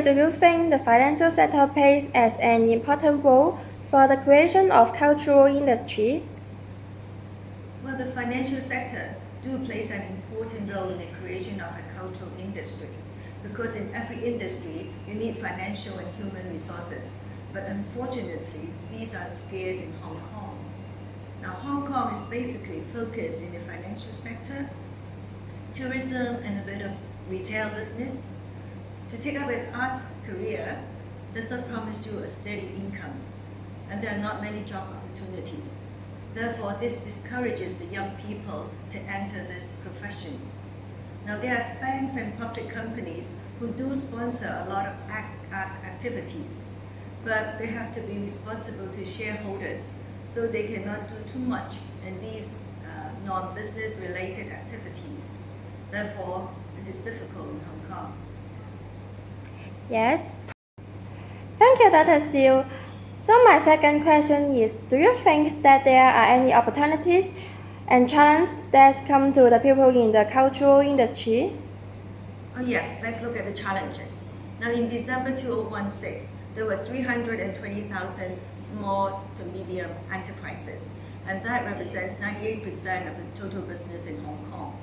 Siu, do you think the financial sector plays as an important role for the creation of cultural industry? Well, the financial sector do plays an important role in the creation of a cultural industry, because in every industry you need financial and human resources, but unfortunately these are scarce in Hong Kong. Now Hong Kong is basically focused in the financial sector, tourism and a bit of retail business. To take up an arts career does not promise you a steady income, and there are not many job opportunities. Therefore, this discourages the young people to enter this profession. Now, there are banks and public companies who do sponsor a lot of art activities, but they have to be responsible to shareholders, so they cannot do too much in these non-business related activities. Therefore, it is difficult in Hong Kong. Yes. Thank you, Dr. Siu. So my second question is, do you think that there are any opportunities and challenges that come to the people in the cultural industry? Oh yes, let's look at the challenges. Now in December 2016, there were 320,000 small to medium enterprises, and that represents 98% of the total business in Hong Kong.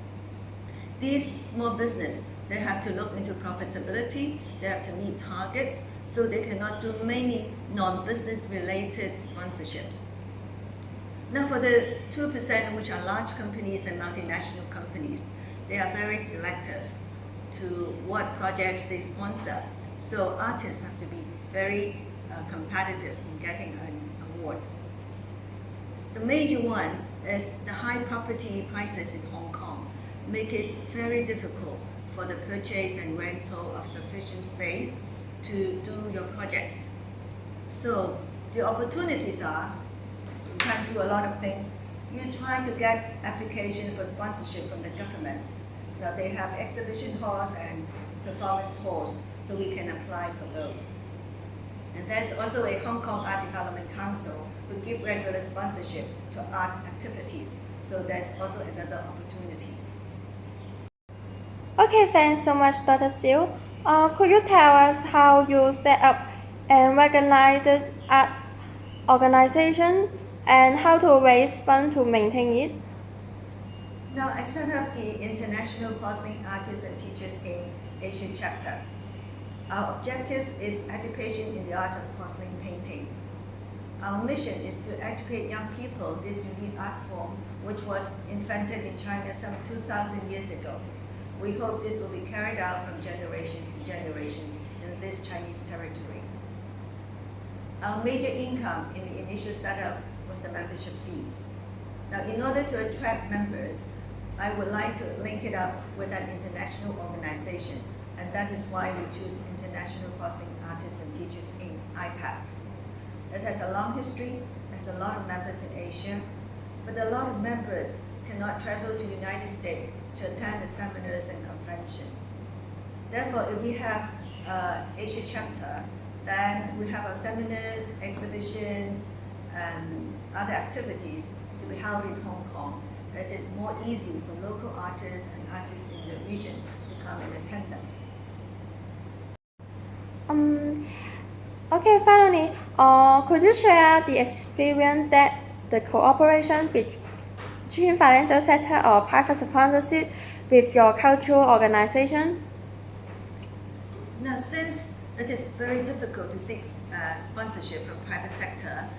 These small business, they have to look into profitability, they have to meet targets, so they cannot do many non-business related sponsorships. Now for the 2%, which are large companies and multinational companies, they are very selective to what projects they sponsor. So artists have to be very competitive in getting an award. The major one is the high property prices in Hong Kong make it very difficult for the purchase and rental of sufficient space to do your projects. So the opportunities are, you can do a lot of things. You try to get application for sponsorship from the government. Now they have exhibition halls and performance halls, so we can apply for those. And there's also a Hong Kong Art Development Council who give regular sponsorship to art activities. So there's also another opportunity. Okay, thanks so much, Dr. Siu. Could you tell us how you set up and recognize this art organization and how to raise funds to maintain it? Now I set up the International Porcelain Artists and Teachers in Asia chapter. Our objective is education in the art of porcelain painting. Our mission is to educate young people this unique art form, which was invented in China some 2,000 years ago. We hope this will be carried out from generations to generations in this Chinese territory. Our major income in the initial setup was the membership fees. Now, in order to attract members, I would like to link it up with an international organization, and that is why we choose International Porcelain Artists and Teachers in IPAT. It has a long history, there's a lot of members in Asia, but a lot of members cannot travel to the United States to attend the seminars and conventions. Therefore, if we have Asia chapter, then we have our seminars, exhibitions, and other activities to be held in Hong Kong. It is more easy for local artists and artists in the region to come and attend them. Okay, finally, could you share the experience that the cooperation between financial sector or private sponsorship with your cultural organization? Now, since it is very difficult to seek sponsorship from private sector,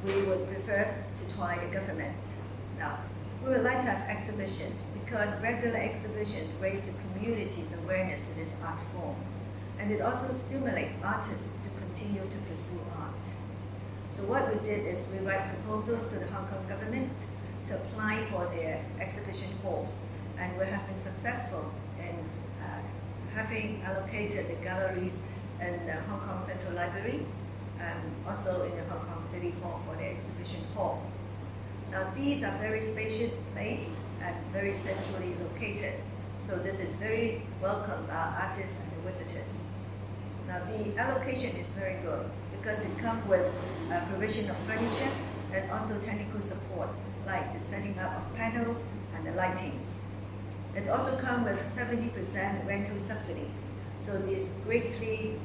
we would prefer to try the government. Now, we would like to have exhibitions because regular exhibitions raise the community's awareness to this art form, and it also stimulates artists to continue to pursue art. So what we did is we write proposals to the Hong Kong government to apply for their exhibition halls, and we have been successful in having allocated the galleries in the Hong Kong Central Library and also in the Hong Kong City Hall for the exhibition hall. Now these are very spacious places and very centrally located, so this is very welcome by artists and visitors. Now the allocation is very good because it comes with provision of furniture and also technical support like the setting up of panels and the lightings. It also comes with 70% rental subsidy, So this greatly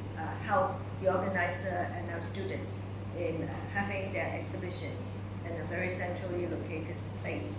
helped the organizer and our students in having their exhibitions in a very centrally located place.